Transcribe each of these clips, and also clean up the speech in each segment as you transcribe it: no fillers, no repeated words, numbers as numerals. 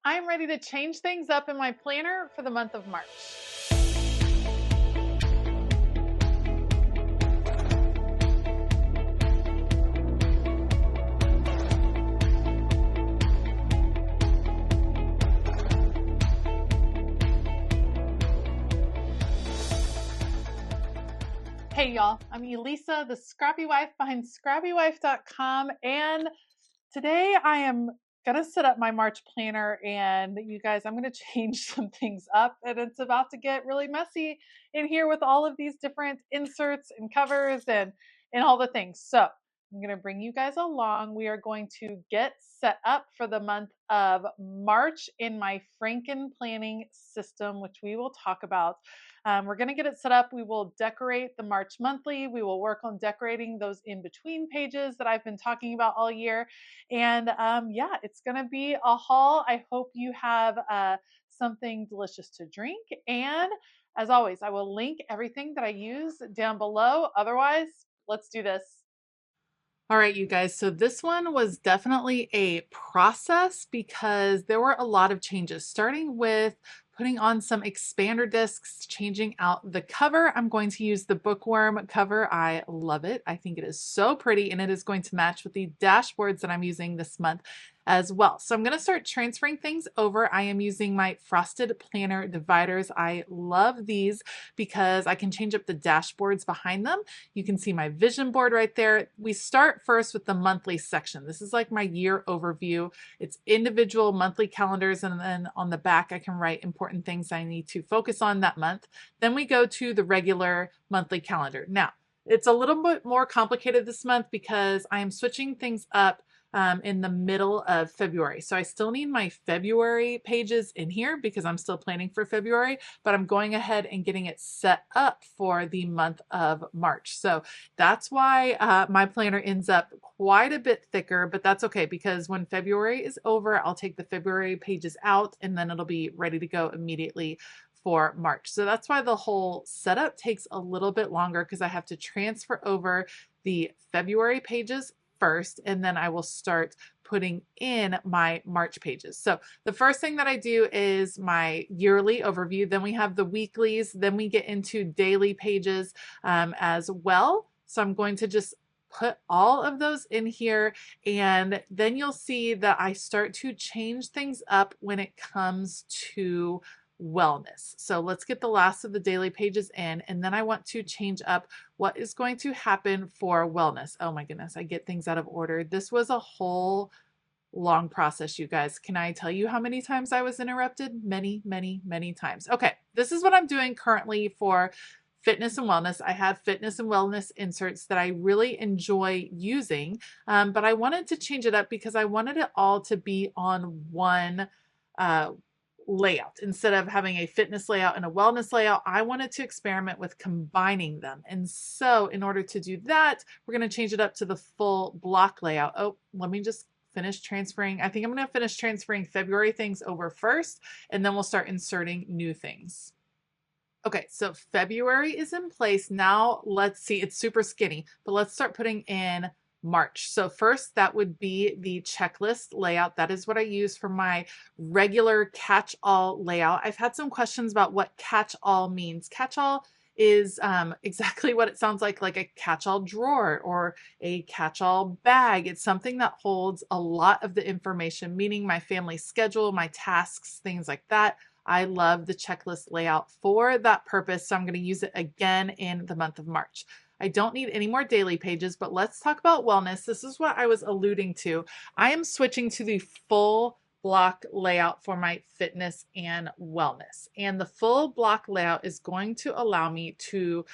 I'm ready to change things up in my planner for the month of March. Hey y'all, I'm Elisa, the Scrappy Wife behind ScrappyWife.com, and today I am gonna set up my March planner, and you guys, I'm gonna change some things up, and it's about to get really messy in here with all of these different inserts and covers and all the things. So I'm gonna bring you guys along. We are going to get set up for the month of March in my Franken planning system, which we will talk about. We're going to get it set up. We will decorate the March monthly. We will work on decorating those in between pages that I've been talking about all year. And yeah, it's going to be a haul. I hope you have something delicious to drink. And as always, I will link everything that I use down below. Otherwise, let's do this. All right, you guys. So this one was definitely a process because there were a lot of changes, starting with putting on some expander discs, changing out the cover. I'm going to use the bookworm cover. I love it. I think it is so pretty, and it is going to match with the dashboards that I'm using this month as well. So I'm going to start transferring things over. I am using my frosted planner dividers. I love these because I can change up the dashboards behind them. You can see my vision board right there. We start first with the monthly section. This is like my year overview. It's individual monthly calendars, and then on the back I can write important things I need to focus on that month. Then we go to the regular monthly calendar. Now, it's a little bit more complicated this month because I am switching things up in the middle of February. So I still need my February pages in here because I'm still planning for February, but I'm going ahead and getting it set up for the month of March. So that's why my planner ends up quite a bit thicker, but that's okay because when February is over, I'll take the February pages out and then it'll be ready to go immediately for March. So that's why the whole setup takes a little bit longer because I have to transfer over the February pages first, and then I will start putting in my March pages. So the first thing that I do is my yearly overview. Then we have the weeklies. Then we get into daily pages as well. So I'm going to just put all of those in here, and then you'll see that I start to change things up when it comes to wellness. So let's get the last of the daily pages in, and then I want to change up what is going to happen for wellness. Oh my goodness, I get things out of order. This was a whole long process, you guys. Can I tell you how many times I was interrupted? Many, many, many times. Okay, this is what I'm doing currently for fitness and wellness. I have fitness and wellness inserts that I really enjoy using, but I wanted to change it up because I wanted it all to be on one layout. Instead of having a fitness layout and a wellness layout, I wanted to experiment with combining them. And so in order to do that, we're going to change it up to the full block layout. Oh, let me just finish transferring. I think I'm going to finish transferring February things over first, and then we'll start inserting new things. Okay, so February is in place. Now let's see, it's super skinny, but let's start putting in March. So first, that would be the checklist layout. That is what I use for my regular catch-all layout. I've had some questions about what catch-all means. Catch-all is exactly what it sounds like a catch-all drawer or a catch-all bag. It's something that holds a lot of the information, meaning my family schedule, my tasks, things like that. I love the checklist layout for that purpose, so I'm going to use it again in the month of March. I don't need any more daily pages, but let's talk about wellness. This is what I was alluding to. I am switching to the full block layout for my fitness and wellness. And the full block layout is going to allow me to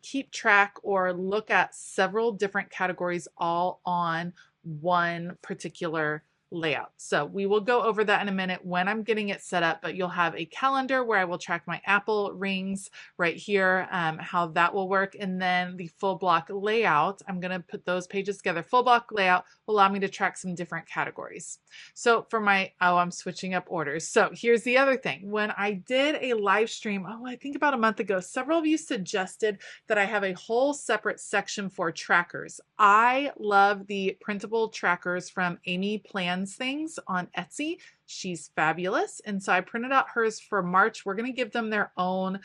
keep track or look at several different categories all on one particular layout. So we will go over that in a minute when I'm getting it set up, but you'll have a calendar where I will track my Apple rings right here, how that will work. And then the full block layout, I'm going to put those pages together. Full block layout will allow me to track some different categories. So for my, oh, I'm switching up orders. So here's the other thing. When I did a live stream, I think about a month ago, several of you suggested that I have a whole separate section for trackers. I love the printable trackers from Amy Plans Plans Things on Etsy. She's fabulous. And so I printed out hers for March. We're going to give them their own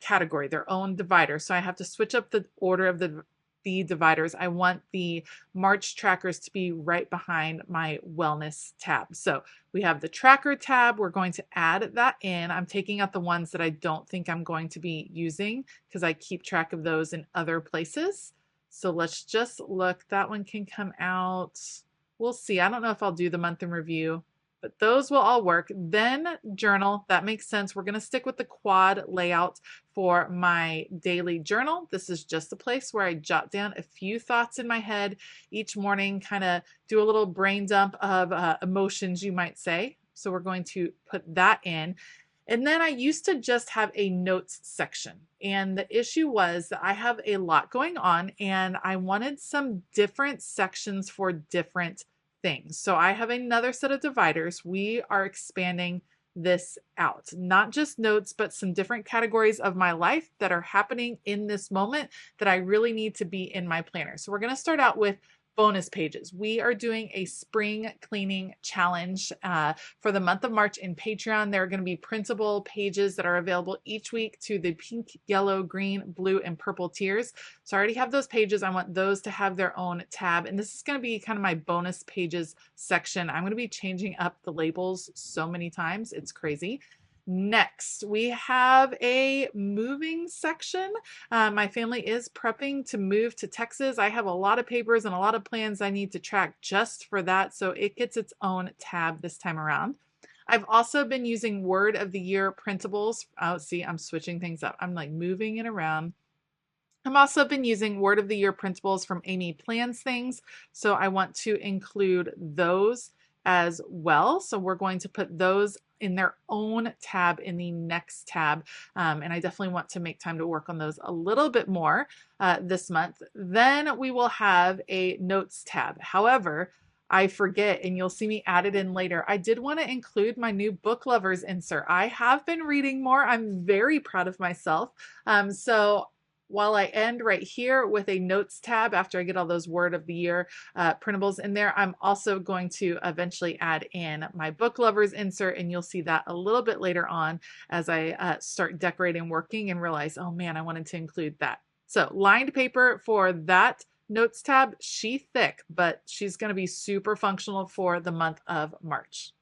category, their own divider. So I have to switch up the order of the dividers. I want the March trackers to be right behind my wellness tab. So we have the tracker tab. We're going to add that in. I'm taking out the ones that I don't think I'm going to be using because I keep track of those in other places. So let's just look. That one can come out. We'll see. I don't know if I'll do the month in review, but those will all work. Then journal, that makes sense. We're going to stick with the quad layout for my daily journal. This is just a place where I jot down a few thoughts in my head each morning, kind of do a little brain dump of emotions, you might say. So we're going to put that in. And then I used to just have a notes section. And the issue was that I have a lot going on and I wanted some different sections for different things. So I have another set of dividers. We are expanding this out, not just notes, but some different categories of my life that are happening in this moment that I really need to be in my planner. So we're going to start out with bonus pages. We are doing a spring cleaning challenge for the month of March in Patreon. There are going to be printable pages that are available each week to the pink, yellow, green, blue, and purple tiers. So I already have those pages. I want those to have their own tab. And this is going to be kind of my bonus pages section. I'm going to be changing up the labels so many times. It's crazy. Next, we have a moving section. My family is prepping to move to Texas. I have a lot of papers and a lot of plans I need to track just for that, so it gets its own tab this time around. I've also been using Word of the Year printables. Oh, see, I'm switching things up. I'm like moving it around. I've also been using Word of the Year printables from Amy Plans Things, so I want to include those as well. So we're going to put those in their own tab in the next tab. And I definitely want to make time to work on those a little bit more this month. Then we will have a notes tab. However, I forget, and you'll see me add it in later. I did want to include my new book lovers insert. I have been reading more. I'm very proud of myself. So while I end right here with a notes tab after I get all those Word of the Year printables in there, I'm also going to eventually add in my book lovers insert, and you'll see that a little bit later on as I start decorating, working, and realize, oh man, I wanted to include that. So lined paper for that notes tab, she thick, but she's going to be super functional for the month of March.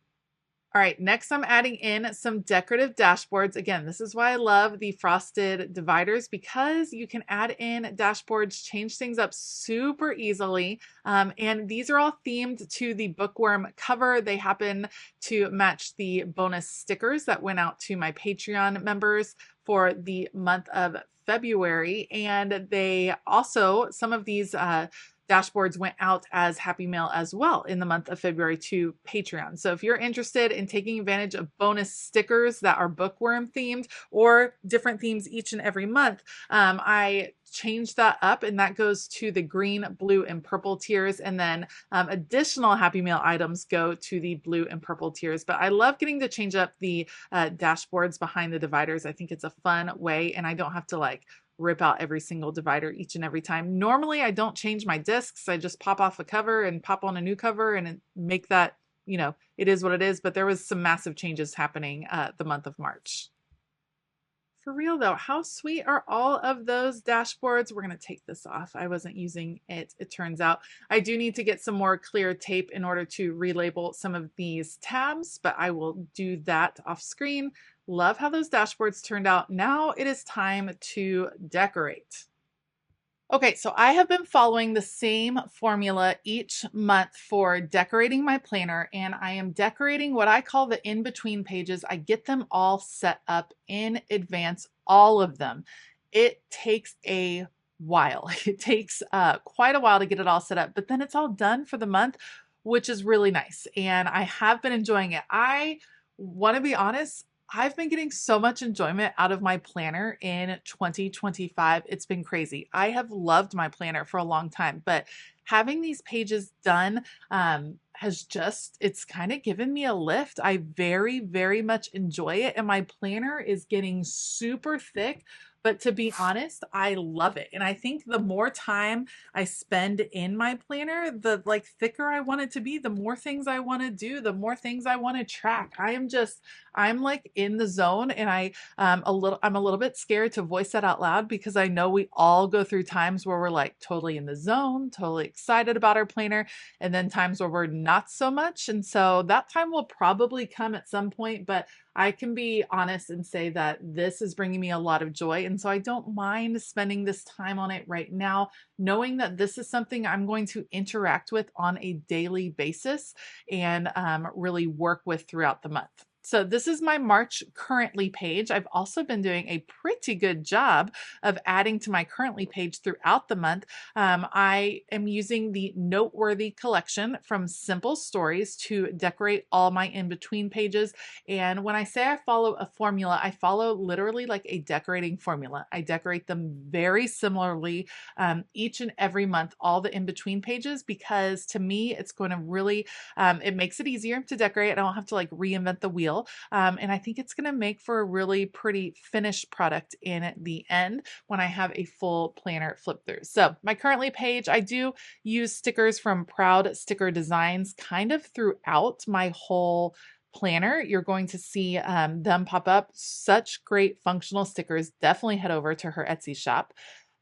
All right, next I'm adding in some decorative dashboards. Again, this is why I love the frosted dividers, because you can add in dashboards, change things up super easily. And these are all themed to the bookworm cover. They happen to match the bonus stickers that went out to my Patreon members for the month of February. And they also, some of these dashboards went out as Happy Mail as well in the month of February to Patreon. So if you're interested in taking advantage of bonus stickers that are bookworm themed or different themes each and every month, I changed that up, and that goes to the green, blue, and purple tiers. And then additional Happy Mail items go to the blue and purple tiers. But I love getting to change up the dashboards behind the dividers. I think it's a fun way, and I don't have to like rip out every single divider each and every time. Normally, I don't change my discs. I just pop off a cover and pop on a new cover and make that, you know, it is what it is. But there was some massive changes happening the month of March. For real though, how sweet are all of those dashboards? We're going to take this off. I wasn't using it, it turns out. I do need to get some more clear tape in order to relabel some of these tabs, but I will do that off screen. Love how those dashboards turned out. Now it is time to decorate. Okay, so I have been following the same formula each month for decorating my planner, and I am decorating what I call the in-between pages. I get them all set up in advance, all of them. It takes a while. It takes quite a while to get it all set up, but then it's all done for the month, which is really nice, and I have been enjoying it. I want to be honest, I've been getting so much enjoyment out of my planner in 2025. It's been crazy. I have loved my planner for a long time, but having these pages done has just, it's kind of given me a lift. I very, very much enjoy it. And my planner is getting super thick But to be honest, I love it. And I think the more time I spend in my planner, the like thicker I want it to be, the more things I want to do, the more things I want to track. I'm like in the zone, and I'm a little bit scared to voice that out loud because I know we all go through times where we're like totally in the zone, totally excited about our planner, and then times where we're not so much. And so that time will probably come at some point, but I can be honest and say that this is bringing me a lot of joy. And so I don't mind spending this time on it right now, knowing that this is something I'm going to interact with on a daily basis and really work with throughout the month. So this is my March currently page. I've also been doing a pretty good job of adding to my currently page throughout the month. I am using the Noteworthy collection from Simple Stories to decorate all my in-between pages. And when I say I follow a formula, I follow literally like a decorating formula. I decorate them very similarly each and every month, all the in-between pages, because to me, it's going to really, it makes it easier to decorate. I don't have to like reinvent the wheel. And I think it's going to make for a really pretty finished product in the end when I have a full planner flip through. So my currently page, I do use stickers from Proud Sticker Designs kind of throughout my whole planner. You're going to see them pop up. Such great functional stickers. Definitely head over to her Etsy shop.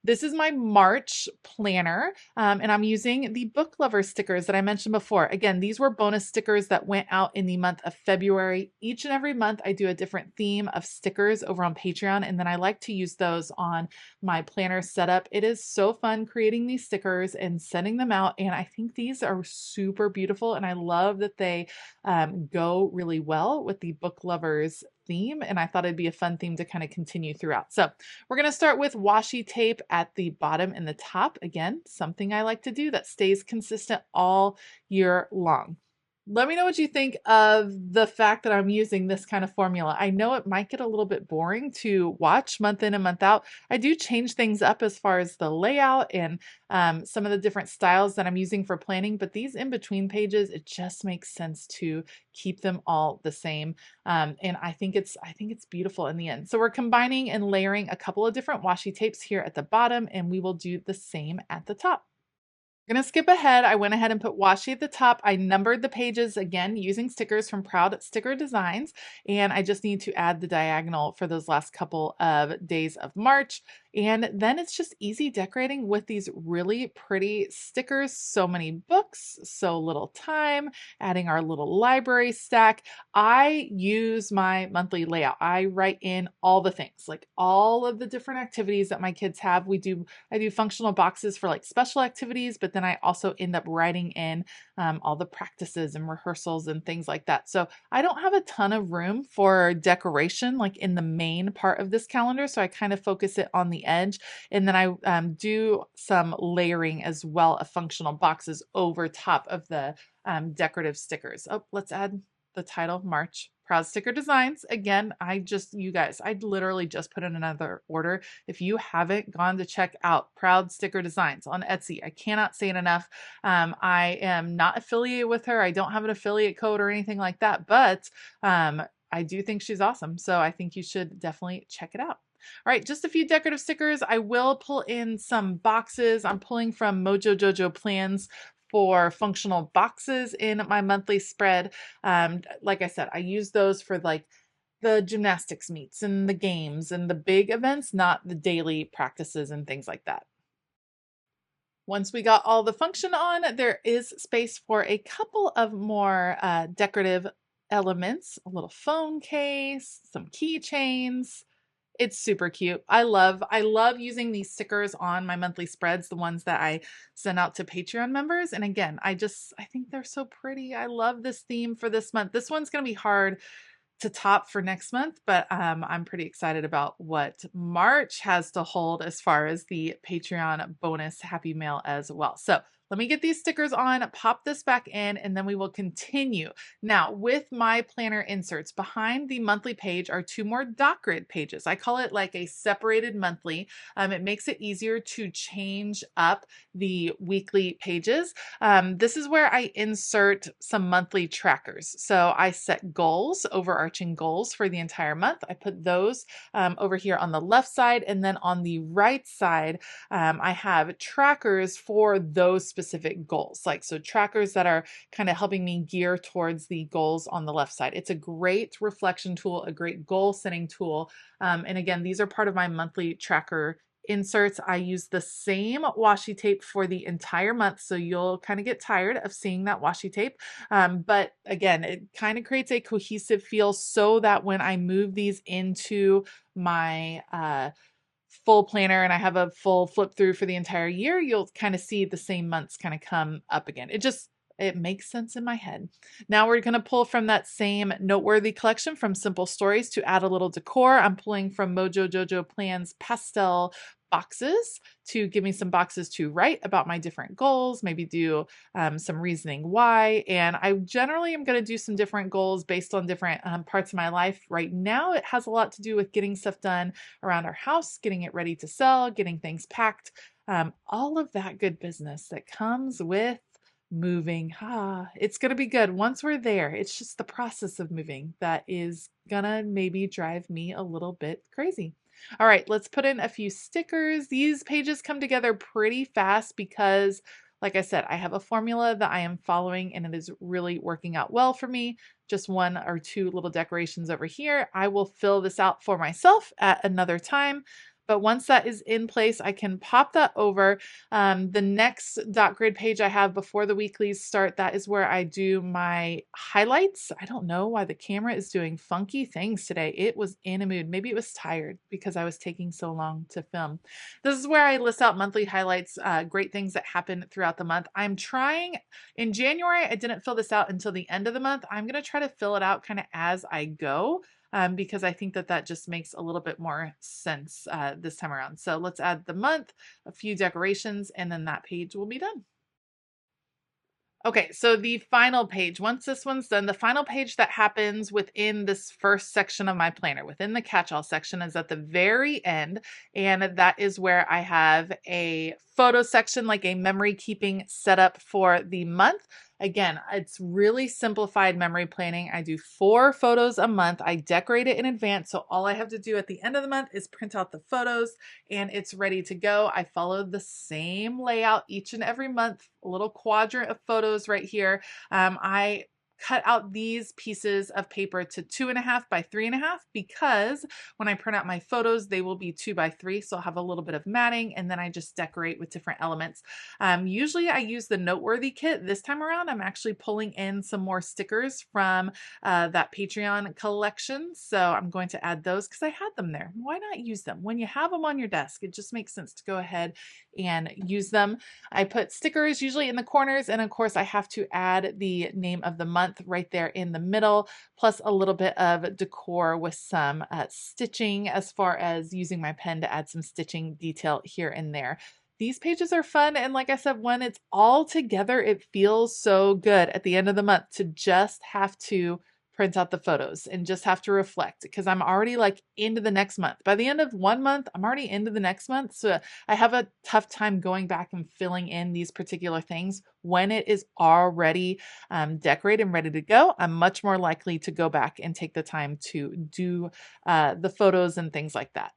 This is my March planner, and I'm using the book lover stickers that I mentioned before. Again, these were bonus stickers that went out in the month of February. Each and every month, I do a different theme of stickers over on Patreon, and then I like to use those on my planner setup. It is so fun creating these stickers and sending them out, and I think these are super beautiful, and I love that they go really well with the book lovers theme, and I thought it'd be a fun theme to kind of continue throughout. So we're going to start with washi tape at the bottom and the top. Again, something I like to do that stays consistent all year long. Let me know what you think of the fact that I'm using this kind of formula. I know it might get a little bit boring to watch month in and month out. I do change things up as far as the layout and some of the different styles that I'm using for planning, but these in-between pages, it just makes sense to keep them all the same. And I think it's beautiful in the end. So we're combining and layering a couple of different washi tapes here at the bottom, and we will do the same at the top. I'm going to skip ahead. I went ahead and put washi at the top. I numbered the pages again using stickers from Proud Sticker Designs, and I just need to add the diagonal for those last couple of days of March. And then it's just easy decorating with these really pretty stickers. So many books, so little time, adding our little library stack. I use my monthly layout. I write in all the things, like all of the different activities that my kids have. I do functional boxes for like special activities, but then I also end up writing in all the practices and rehearsals and things like that. So I don't have a ton of room for decoration like in the main part of this calendar. So I kind of focus it on the edge. And then I do some layering as well of functional boxes over top of the decorative stickers. Oh, let's add the title, March Proud Sticker Designs. Again, you guys, I literally just put in another order. If you haven't gone to check out Proud Sticker Designs on Etsy, I cannot say it enough. I am not affiliated with her. I don't have an affiliate code or anything like that, but I do think she's awesome. So I think you should definitely check it out. All right, just a few decorative stickers. I will pull in some boxes. I'm pulling from Mojo Jojo Plans for functional boxes in my monthly spread. Like I said, I use those for like the gymnastics meets and the games and the big events, not the daily practices and things like that. Once we got all the function on, there is space for a couple of more decorative elements, a little phone case, some keychains. It's super cute. I love using these stickers on my monthly spreads, the ones that I send out to Patreon members. And again, I think they're so pretty. I love this theme for this month. This one's going to be hard to top for next month, but I'm pretty excited about what March has to hold as far as the Patreon bonus Happy Mail as well. So let me get these stickers on, pop this back in, and then we will continue. Now, with my planner inserts, behind the monthly page are 2 more dot grid pages. I call it like a separated monthly. It makes it easier to change up the weekly pages. This is where I insert some monthly trackers. So I set goals, overarching goals for the entire month. I put those over here on the left side, and then on the right side, I have trackers for those specific goals. So trackers that are kind of helping me gear towards the goals on the left side. It's a great reflection tool, a great goal setting tool. And again, these are part of my monthly tracker inserts. I use the same washi tape for the entire month, so you'll kind of get tired of seeing that washi tape. But again, it kind of creates a cohesive feel so that when I move these into my full planner and I have a full flip through for the entire year, you'll kind of see the same months kind of come up again. It makes sense in my head. Now we're going to pull from that same noteworthy collection from Simple Stories to add a little decor. I'm pulling from Mojo Jojo Plans pastel boxes to give me some boxes to write about my different goals, maybe do some reasoning why. And I generally am going to do some different goals based on different parts of my life. Right now, it has a lot to do with getting stuff done around our house, getting it ready to sell, getting things packed, all of that good business that comes with moving. It's going to be good once we're there. It's just the process of moving that is gonna maybe drive me a little bit crazy. All right, let's put in a few stickers. These pages come together pretty fast because, like I said, I have a formula that I am following and it is really working out well for me. Just 1 or 2 little decorations over here. I will fill this out for myself at another time. But once that is in place, I can pop that over. The next dot grid page I have before the weeklies start, that is where I do my highlights. I don't know why the camera is doing funky things today. It was in a mood. Maybe it was tired because I was taking so long to film. This is where I list out monthly highlights, great things that happen throughout the month. I'm trying, in January, I didn't fill this out until the end of the month. I'm going to try to fill it out kind of as I go. Because I think that just makes a little bit more sense this time around. So let's add the month, a few decorations, and then that page will be done. Okay, so the final page, once this one's done, the final page that happens within this first section of my planner, within the catch-all section, is at the very end. And that is where I have a photo section, like a memory keeping setup for the month. Again, it's really simplified memory planning. I do 4 photos a month. I decorate it in advance. So all I have to do at the end of the month is print out the photos and it's ready to go. I follow the same layout each and every month, a little quadrant of photos right here. I cut out these pieces of paper to 2.5 by 3.5 because when I print out my photos, they will be 2 by 3. So I'll have a little bit of matting and then I just decorate with different elements. Usually I use the Noteworthy kit. This time around, I'm actually pulling in some more stickers from that Patreon collection. So I'm going to add those because I had them there. Why not use them? When you have them on your desk, it just makes sense to go ahead and use them. I put stickers usually in the corners, and of course I have to add the name of the month right there in the middle, plus a little bit of decor with some stitching as far as using my pen to add some stitching detail here and there. These pages are fun, and like I said, when it's all together, it feels so good at the end of the month to just have to print out the photos and just have to reflect because I'm already like into the next month. By the end of one month, I'm already into the next month. So I have a tough time going back and filling in these particular things when it is already decorated and ready to go. I'm much more likely to go back and take the time to do the photos and things like that.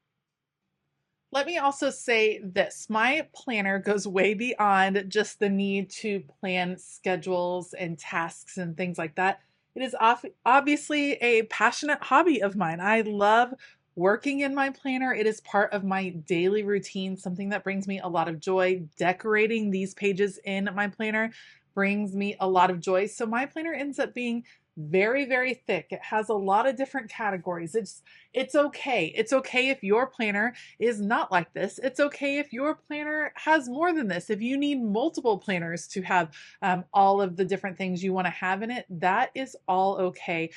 Let me also say this. My planner goes way beyond just the need to plan schedules and tasks and things like that. It is obviously a passionate hobby of mine. I love working in my planner. It is part of my daily routine, something that brings me a lot of joy. Decorating these pages in my planner brings me a lot of joy. So my planner ends up being very, very thick. It has a lot of different categories. It's okay. It's okay if your planner is not like this. It's okay if your planner has more than this. If you need multiple planners to have all of the different things you want to have in it, that is all okay.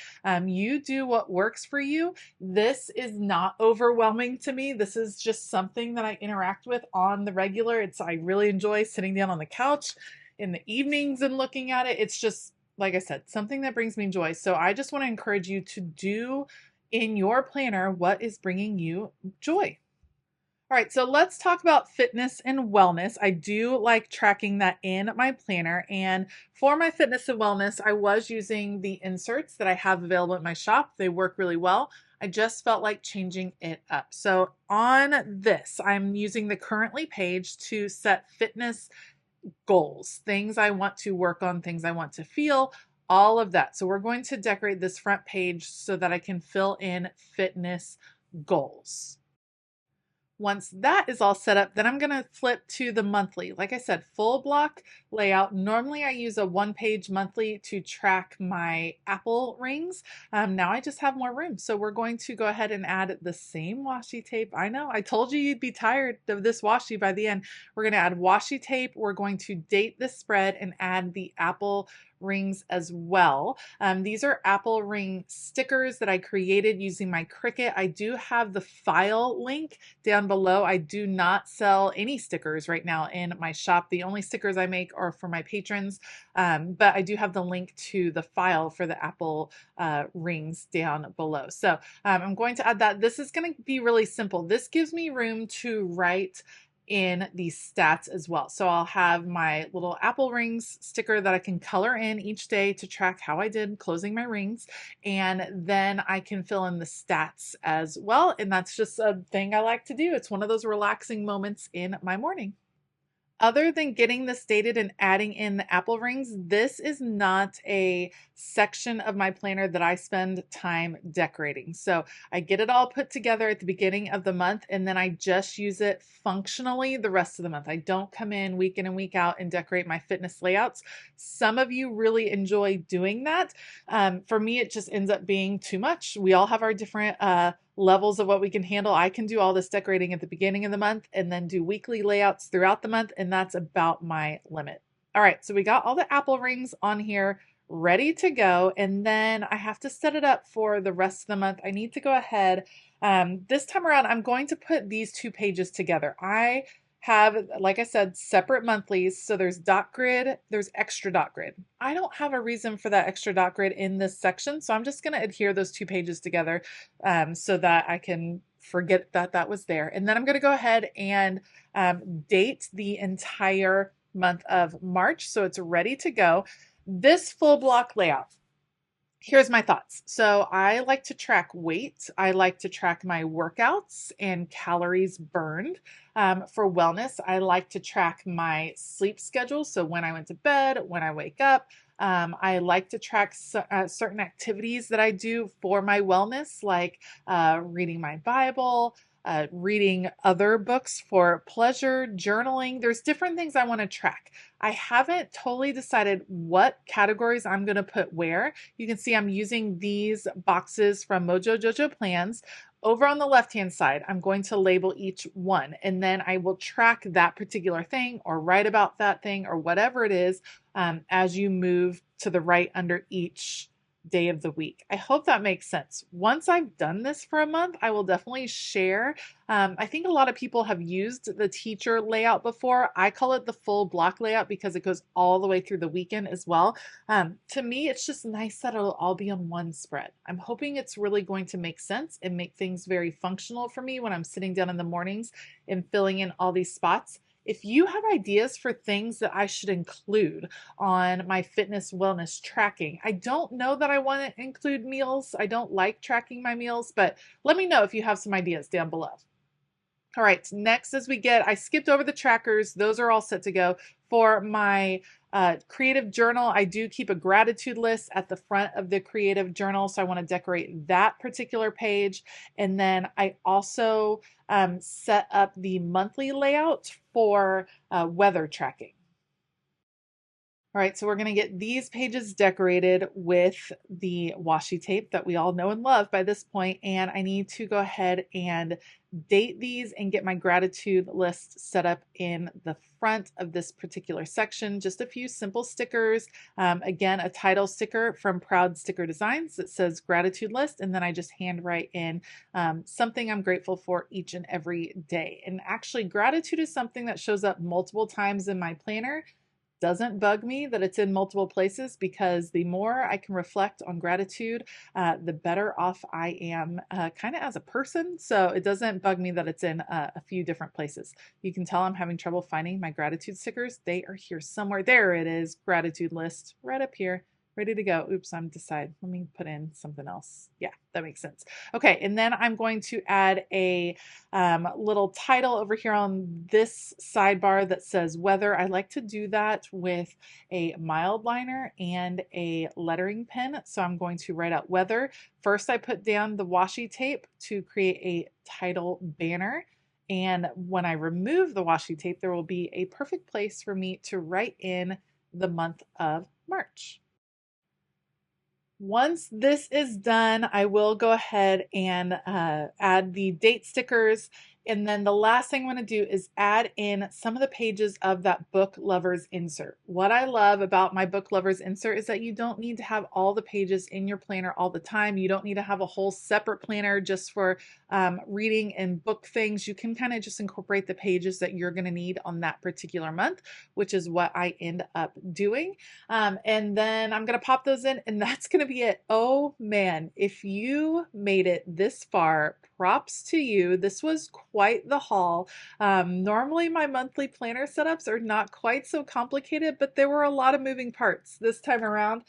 You do what works for you. This is not overwhelming to me. This is just something that I interact with on the regular. I really enjoy sitting down on the couch in the evenings and looking at it. It's just, like I said, something that brings me joy. So I just want to encourage you to do in your planner what is bringing you joy. All right, so let's talk about fitness and wellness. I do like tracking that in my planner. And for my fitness and wellness, I was using the inserts that I have available at my shop. They work really well. I just felt like changing it up. So on this, I'm using the currently page to set fitness goals, things I want to work on, things I want to feel, all of that. So we're going to decorate this front page so that I can fill in fitness goals. Once that is all set up, then I'm going to flip to the monthly. Like I said, full block layout. Normally I use a one-page monthly to track my Apple rings. Now I just have more room. So we're going to go ahead and add the same washi tape. I know, I told you you'd be tired of this washi by the end. We're going to add washi tape. We're going to date the spread and add the Apple rings as well. These are Apple ring stickers that I created using my Cricut. I do have the file link down below. I do not sell any stickers right now in my shop. The only stickers I make are for my patrons, but I do have the link to the file for the Apple rings down below. So I'm going to add that. This is going to be really simple. This gives me room to write in these stats as well. So I'll have my little Apple rings sticker that I can color in each day to track how I did closing my rings. And then I can fill in the stats as well. And that's just a thing I like to do. It's one of those relaxing moments in my morning. Other than getting this dated and adding in the Apple rings, this is not a section of my planner that I spend time decorating. So I get it all put together at the beginning of the month, and then I just use it functionally the rest of the month. I don't come in week in and week out and decorate my fitness layouts. Some of you really enjoy doing that. For me, it just ends up being too much. We all have our different levels of what we can handle. I can do all this decorating at the beginning of the month and then do weekly layouts throughout the month, and that's about my limit. All right, so we got all the Apple rings on here ready to go, and then I have to set it up for the rest of the month. I need to go ahead. This time around, I'm going to put these two pages together. I have, like I said, separate monthlies. So there's dot grid, there's extra dot grid. I don't have a reason for that extra dot grid in this section, so I'm just going to adhere those two pages together so that I can forget that that was there. And then I'm going to go ahead and date the entire month of March so it's ready to go. This full block layout. Here's my thoughts. So I like to track weight. I like to track my workouts and calories burned. For wellness, I like to track my sleep schedule. So when I went to bed, when I wake up. I like to track certain activities that I do for my wellness, like reading my Bible, reading other books for pleasure, journaling. There's different things I want to track. I haven't totally decided what categories I'm going to put where. You can see I'm using these boxes from Mojo Jojo Plans. Over on the left-hand side, I'm going to label each one, and then I will track that particular thing or write about that thing or whatever it is as you move to the right under each day of the week. I hope that makes sense. Once I've done this for a month, I will definitely share. I think a lot of people have used the teacher layout before. I call it the full block layout because it goes all the way through the weekend as well. To me, it's just nice that it'll all be on one spread. I'm hoping it's really going to make sense and make things very functional for me when I'm sitting down in the mornings and filling in all these spots. If you have ideas for things that I should include on my fitness wellness tracking, I don't know that I want to include meals. I don't like tracking my meals, but let me know if you have some ideas down below. All right, next I skipped over the trackers. Those are all set to go. For my creative journal, I do keep a gratitude list at the front of the creative journal. So I want to decorate that particular page. And then I also set up the monthly layout for weather tracking. All right, so we're going to get these pages decorated with the washi tape that we all know and love by this point, and I need to go ahead and date these and get my gratitude list set up in the front of this particular section. Just a few simple stickers. Again, a title sticker from Proud Sticker Designs that says gratitude list, and then I just handwrite in something I'm grateful for each and every day. And actually, gratitude is something that shows up multiple times in my planner. Doesn't bug me that it's in multiple places, because the more I can reflect on gratitude, the better off I am kind of as a person. So it doesn't bug me that it's in a few different places. You can tell I'm having trouble finding my gratitude stickers. They are here somewhere. There it is, gratitude list right up here. Ready to go. Oops, I'm decide. Let me put in something else. Yeah, that makes sense. Okay, and then I'm going to add a little title over here on this sidebar that says weather. I like to do that with a mild liner and a lettering pen. So I'm going to write out weather. First, I put down the washi tape to create a title banner. And when I remove the washi tape, there will be a perfect place for me to write in the month of March. Once this is done, I will go ahead and add the date stickers. And then the last thing I'm going to do is add in some of the pages of that book lovers insert. What I love about my book lovers insert is that you don't need to have all the pages in your planner all the time. You don't need to have a whole separate planner just for reading and book things. You can kind of just incorporate the pages that you're going to need on that particular month, which is what I end up doing. And then I'm going to pop those in, and that's going to be it. Oh man, if you made it this far, props to you. This was quite the haul. Normally my monthly planner setups are not quite so complicated, but there were a lot of moving parts this time around.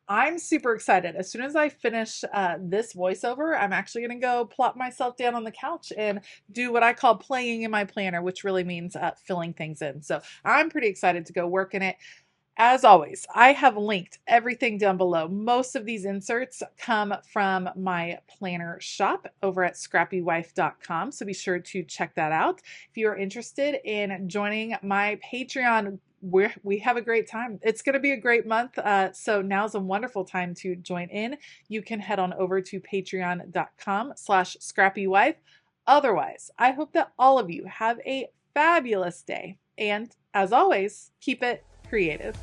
I'm super excited. As soon as I finish this voiceover, I'm actually going to go plop myself down on the couch and do what I call playing in my planner, which really means filling things in. So I'm pretty excited to go work in it. As always, I have linked everything down below. Most of these inserts come from my planner shop over at ScrappyWife.com, so be sure to check that out. If you are interested in joining my Patreon, we have a great time. It's going to be a great month, so now's a wonderful time to join in. You can head on over to patreon.com/ScrappyWife. Otherwise, I hope that all of you have a fabulous day, and as always, keep it creative.